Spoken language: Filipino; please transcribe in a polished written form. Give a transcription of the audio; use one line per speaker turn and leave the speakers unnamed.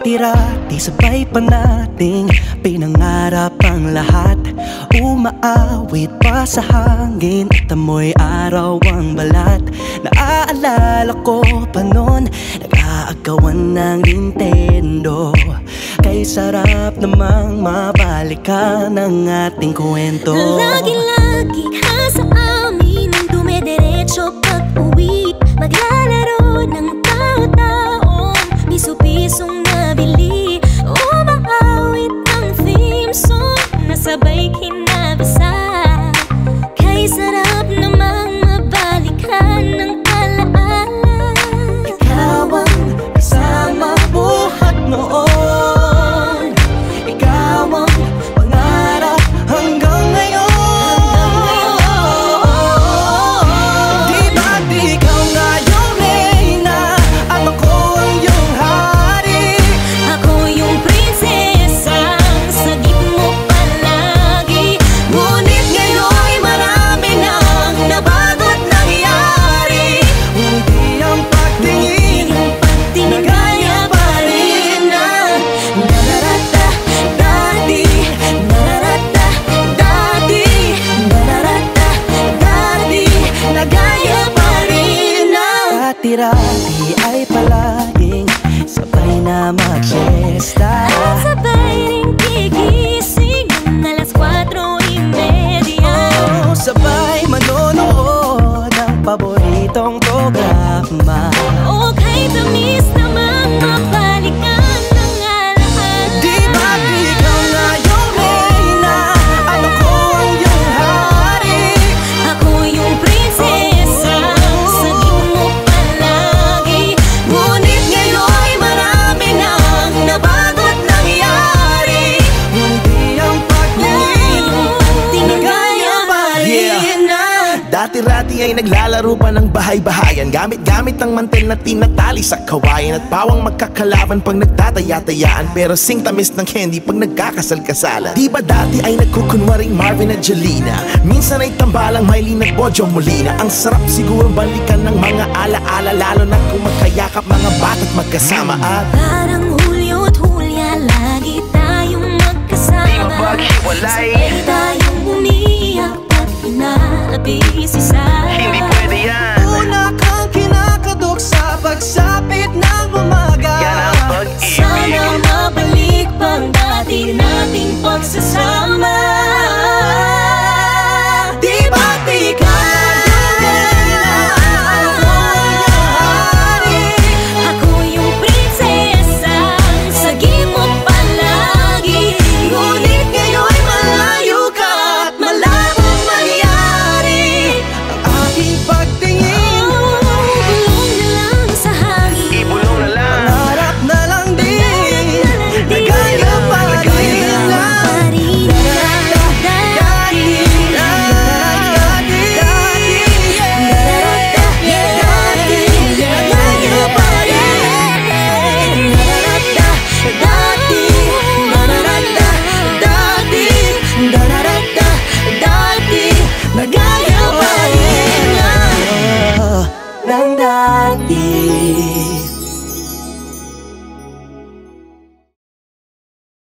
Dati-rati sabay pa nating pinangarap ang lahat. Umaawit pa sa hangin at amoy araw ang balat. Naaalala ko pa noon, nag-aagawan ng Nintendo. Kay sarap namang mabalikan ang ating kwento.
Lagi-lagi ka sa amin ang dumediretso pag-uwi. Maglalaro ng tao-taong piso-pisong nabili. Umaawit ang theme song na sabay kinabasa. Kay sarap namang mabalikan ng alaala.
Ikaw ang kasama buhat noon. Ikaw ang pangarap hanggang ngayon. Di ba't ikaw nga yung reyna at ako ang iyong hari?
Ako yung prinsesang sagip mo palagi.
Ngunit ngayon'y marami nang nabago't nangyari. Hindi ang pagtingin na gaya pa rin na nararata dati, nararata dati, nararata dati, na gaya pa rin na. Dati-rati ay palaging sabay na mag-siesta.
At sabay ring gigising ng alas 4:30.
Oh, sabay manonood ng paboritong programa.
O kay tamis namang mabalikan ng alaala.
Di ba't ikaw nga yung reyna at ako ang iyong hari?
Ako yung prinsesa, sagip mo palagi.
Ngunit ngayon'y marami nang nabago't nangyari. Hindi ang pagtingin na gaya pa rin na.
Dati-rati ay naglalaro pa ng bahay-bahayan, gamit-gamit ang mantel na tinatali sa kawayan. At pawang magkakalaban pag nagtataya-tayaan, pero sing tamis ng candy pag nagkakasal-kasalan. Di ba dati ay nagkukunwaring Marvin at Jelena? Minsan ay tambalang Mylene at Bojo Molina. Ang sarap siguro balikan ng mga ala-ala, lalo na kung magkayakap mga bata't magkasama. At
Parang Hulyo't Hulya, lagi tayong magkasama.
Di ba maghiwalay?
Sabay